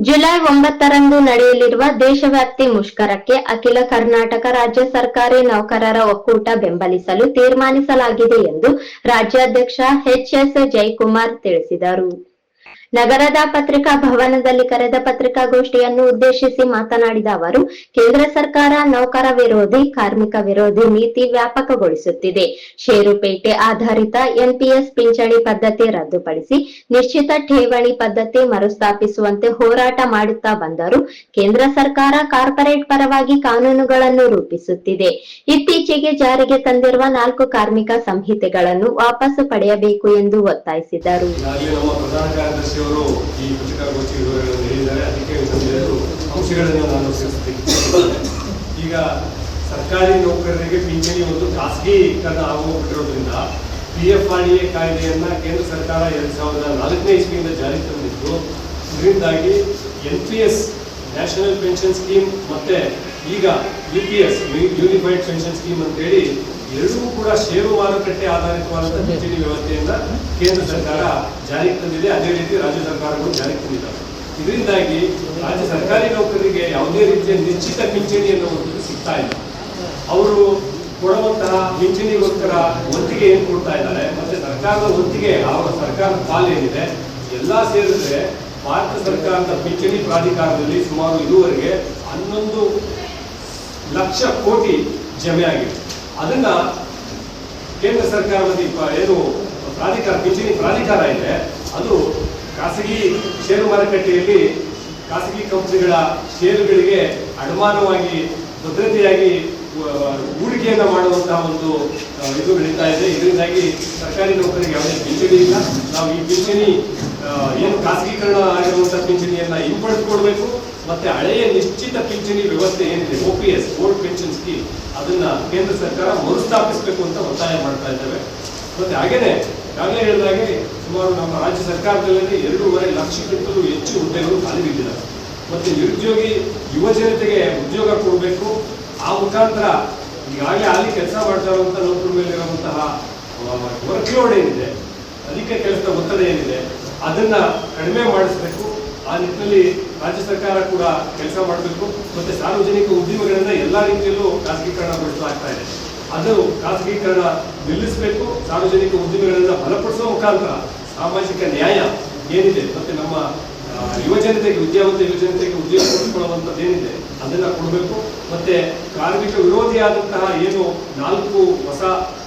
July 9ರಂದು ನಡೆಯಲಿರುವ ದೇಶವ್ಯಾಪಿ ಮುಷ್ಕರಕ್ಕೆ ಅಖಿಲ ಕರ್ನಾಟಕ ರಾಜ್ಯ ಸರ್ಕಾರಿ ನೌಕರರ ಒಕ್ಕೂಟ ಬೆಂಬಲಿಸಲು ತೀರ್ಮಾನಿಸಲಾಗಿದೆ ಎಂದು ರಾಜ್ಯಾಧ್ಯಕ್ಷ ಎಚ್.ಎಸ್. ಜಯಕುಮಾರ್ ತಿಳಿಸಿದರು. ನಗರದ ಪತ್ರಿಕಾ ಭವನದಲ್ಲಿ ಕರೆದ ಪತ್ರಿಕಾಗೋಷ್ಠಿಯನ್ನು ಉದ್ದೇಶಿಸಿ ಮಾತನಾಡಿದ ಅವರು, ಕೇಂದ್ರ ಸರ್ಕಾರ ನೌಕರ ವಿರೋಧಿ, ಕಾರ್ಮಿಕ ವಿರೋಧಿ ನೀತಿ ವ್ಯಾಪಕಗೊಳಿಸುತ್ತಿದೆ. ಷೇರುಪೇಟೆ ಆಧಾರಿತ ಎನ್ಪಿಎಸ್ ಪಿಂಚಣಿ ಪದ್ಧತಿ ರದ್ದುಪಡಿಸಿ ನಿಶ್ಚಿತ ಠೇವಣಿ ಪದ್ಧತಿ ಮರುಸ್ಥಾಪಿಸುವಂತೆ ಹೋರಾಟ ಮಾಡುತ್ತಾ ಬಂದರೂ ಕೇಂದ್ರ ಸರ್ಕಾರ ಕಾರ್ಪೊರೇಟ್ ಪರವಾಗಿ ಕಾನೂನುಗಳನ್ನು ರೂಪಿಸುತ್ತಿದೆ. ಇತ್ತೀಚೆಗೆ ಜಾರಿಗೆ ತಂದಿರುವ 4 ಕಾರ್ಮಿಕ ಸಂಹಿತೆಗಳನ್ನು ವಾಪಸ್ಸು ಪಡೆಯಬೇಕು ಎಂದು ಒತ್ತಾಯಿಸಿದರು. ಈ ಪತ್ರಿಕಾಗೋಷ್ಠಿ ವಿವರಗಳನ್ನು ಹೇಳಿದ್ದಾರೆ. ಅದಕ್ಕೆ ಒಂದೆರಡು ಅಂಶಗಳನ್ನು ನಾನು ಸೇರಿಸುತ್ತೇನೆ. ಈಗ ಸರ್ಕಾರಿ ನೌಕರರಿಗೆ ಪಿಂಚಣಿ ಒಂದು ಖಾಸಗೀಕರಣ ಆಗೋಗ್ಬಿಟ್ಟಿರೋದ್ರಿಂದ PFRDA ಕಾಯ್ದೆಯನ್ನ ಕೇಂದ್ರ ಸರ್ಕಾರ 2004ನೇ ಇಸ್ವಿಯಿಂದ ಜಾರಿಗೆ ತಂದಿತ್ತು. ಇದರಿಂದಾಗಿ NPS ನ್ಯಾಷನಲ್ ಪೆನ್ಷನ್ ಸ್ಕೀಮ್ ಮತ್ತೆ ಈಗ UPS ಯೂನಿಫೈಡ್ ಪೆನ್ಷನ್ ಸ್ಕೀಮ್ ಅಂತ ಹೇಳಿ ಎರಡೂ ಕೂಡ ಷೇರು ಮಾರುಕಟ್ಟೆ ಆಧಾರಿತವಾದಂತಹ ಪಿಂಚಣಿ ವ್ಯವಸ್ಥೆಯನ್ನ ಕೇಂದ್ರ ಸರ್ಕಾರ ಜಾರಿಗೆ ತಂದಿದೆ. ಅದೇ ರೀತಿ ರಾಜ್ಯ ಸರ್ಕಾರಗಳು ಜಾರಿಗೆ ತಂದಿದ್ದಾರೆ. ಇದರಿಂದಾಗಿ ರಾಜ್ಯ ಸರ್ಕಾರಿ ನೌಕರರಿಗೆ ಯಾವುದೇ ರೀತಿಯ ನಿಶ್ಚಿತ ಪಿಂಚಣಿ ಅನ್ನುವಂಥದ್ದು ಸಿಗ್ತಾ ಇಲ್ಲ. ಅವರು ಕೊಡುವಂತಹ ಪಿಂಚಣಿಗೋಸ್ಕರ ಒತ್ತಿಗೆ ಏನು ಕೊಡ್ತಾ ಇದ್ದಾರೆ, ಮತ್ತೆ ಸರ್ಕಾರದ ಒತ್ತಿಗೆ ಅವರ ಸರ್ಕಾರದ ಪಾಲು ಏನಿದೆ ಎಲ್ಲಾ ಸೇರಿದ್ರೆ ಭಾರತ ಸರ್ಕಾರದ ಪಿಂಚಣಿ ಪ್ರಾಧಿಕಾರದಲ್ಲಿ ಸುಮಾರು ಇದುವರೆಗೆ 11 ಲಕ್ಷ ಕೋಟಿ ಜಮೆ ಆಗಿದೆ. ಅದನ್ನ ಕೇಂದ್ರ ಸರ್ಕಾರದ ಏನು ಪ್ರಾಧಿಕಾರ ಪಿಂಚಣಿ ಪ್ರಾಧಿಕಾರ ಇದೆ ಅದು ಖಾಸಗಿ ಷೇರು ಮಾರುಕಟ್ಟೆಯಲ್ಲಿ ಖಾಸಗಿ ಕಂಪನಿಗಳ ಷೇರುಗಳಿಗೆ ಅಡಮಾನವಾಗಿ ಭದ್ರತೆಯಾಗಿ ಹೂಡಿಕೆಯನ್ನ ಮಾಡುವಂತಹ ಒಂದು ಇದು ನಡೀತಾ ಇದೆ. ಇದರಿಂದಾಗಿ ಸರ್ಕಾರಿ ನೌಕರಿಗೆ ಯಾವುದೇ ಪಿಂಚಣಿ ಇಲ್ಲ. ನಾವು ಈ ಪಿಂಚಣಿ ಏನು ಖಾಸಗೀಕರಣ ಆಗಿರುವಂತಹ ಪಿಂಚಣಿಯನ್ನ ಹಿಂಪಡೆದುಕೊಳ್ಬೇಕು. ಮತ್ತೆ ಹಳೆಯ ನಿಶ್ಚಿತ ಪಿಂಚಣಿ ವ್ಯವಸ್ಥೆ ಏನಿದೆ OPS ಓಲ್ಡ್ ಪೆನ್ಷನ್ ಸ್ಕೀಮ್ ಅದನ್ನ ಕೇಂದ್ರ ಸರ್ಕಾರ ಮರುಸ್ಥಾಪಿಸಬೇಕು ಅಂತ ಒತ್ತಾಯ ಮಾಡ್ತಾ ಇದ್ದೇವೆ. ಮತ್ತೆ ಹಾಗೇನೆ ಈಗಾಗಲೇ ಹೇಳಿದಾಗೆ ಸುಮಾರು ನಮ್ಮ ರಾಜ್ಯ ಸರ್ಕಾರದಲ್ಲಿ 2.5 ಲಕ್ಷಕ್ಕಿಂತಲೂ ಹೆಚ್ಚು ಹುದ್ದೆಗಳು ಖಾಲಿ ಬಿದ್ದಿದೆ. ಮತ್ತೆ ನಿರುದ್ಯೋಗಿ ಯುವ ಜನತೆಗೆ ಉದ್ಯೋಗ ಕೊಡಬೇಕು. ಆ ಮುಖಾಂತರ ಈಗಾಗಲೇ ಅಲ್ಲಿ ಕೆಲಸ ಮಾಡ್ತಾ ಇರುವಂತಹ ನೌಕರ ಮೇಲಿರುವಂತಹ ವರ್ಕ್ ಲೋಡ್ ಏನಿದೆ, ಅಧಿಕ ಕೆಲಸದ ಒತ್ತಡ ಏನಿದೆ ಅದನ್ನ ಕಡಿಮೆ ಮಾಡಿಸಬೇಕು. ಆ ನಿಟ್ಟಿನಲ್ಲಿ ರಾಜ್ಯ ಸರ್ಕಾರ ಕೂಡ ಕೆಲಸ ಮಾಡಬೇಕು. ಮತ್ತೆ ಸಾರ್ವಜನಿಕ ಉದ್ಯಮಗಳನ್ನ ಎಲ್ಲಾ ರೀತಿಯಲ್ಲೂ ಖಾಸಗೀಕರಣಗೊಳಿಸಲಾಗ್ತಾ ಇದೆ. ಅದು ಖಾಸಗೀಕರಣ ನಿಲ್ಲಿಸಬೇಕು. ಸಾರ್ವಜನಿಕ ಉದ್ಯಮಗಳನ್ನ ಬಲಪಡಿಸುವ ಮುಖಾಂತರ ಸಾಮಾಜಿಕ ನ್ಯಾಯ ಏನಿದೆ ಮತ್ತೆ ನಮ್ಮ ಯುವಜನತೆಗೆ ವಿದ್ಯಾವಂತ ಯುವಜನತೆಗೆ ಉದ್ಯೋಗ ಕೊಡಿಸಿಕೊಳ್ಳುವಂಥದ್ದು ಏನಿದೆ ಅದನ್ನ ಕೊಡಬೇಕು. ಮತ್ತೆ ಕಾರ್ಮಿಕ ವಿರೋಧಿಯಾದಂತಹ ಏನು 4 ಹೊಸ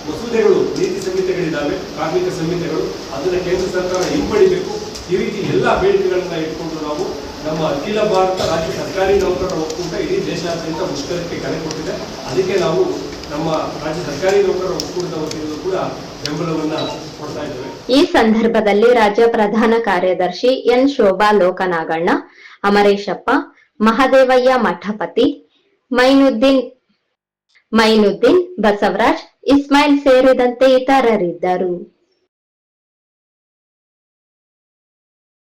ಮಸೂದೆಗಳು ನೀತಿ ಸಂಹಿತೆಗಳಿದ್ದಾವೆ, ಕಾರ್ಮಿಕ ಸಂಹಿತೆಗಳು, ಅದನ್ನ ಕೇಂದ್ರ ಸರ್ಕಾರ ಹಿಂಪಡಿಬೇಕು. ಈ ರೀತಿ ಎಲ್ಲ ಬೇಡಿಕೆಗಳನ್ನ ಇಟ್ಕೊಂಡು ನಾವು ನಮ್ಮ ಅಖಿಲ ಭಾರತ ರಾಜ್ಯ ಸರ್ಕಾರಿ ನೌಕರರ ಒಕ್ಕೂಟ ಇಡೀ ದೇಶಾದ್ಯಂತ ಮುಷ್ಕರಕ್ಕೆ ಕರೆ ಕೊಟ್ಟಿದೆ. ಅದಕ್ಕೆ ನಾವು ನಮ್ಮ ರಾಜ್ಯ ಸರ್ಕಾರಿ ನೌಕರರ ಒಕ್ಕೂಟದ ವತಿಯಿಂದ ಕೂಡ ಬೆಂಬಲವನ್ನ ಕೊಡ್ತಾ ಇದ್ದೇವೆ. ಈ ಸಂದರ್ಭದಲ್ಲಿ ರಾಜ್ಯ ಪ್ರಧಾನ ಕಾರ್ಯದರ್ಶಿ ಎನ್ ಶೋಭಾ ಲೋಕನಾಗಣ್ಣ, ಅಮರೇಶಪ್ಪ, ಮಹದೇವಯ್ಯ ಮಠಪತಿ, ಮೈನುದ್ದೀನ್, ಬಸವರಾಜ್, ಇಸ್ಮಾಯಿಲ್ ಸೇರಿದಂತೆ ಇತರರಿದ್ದರು.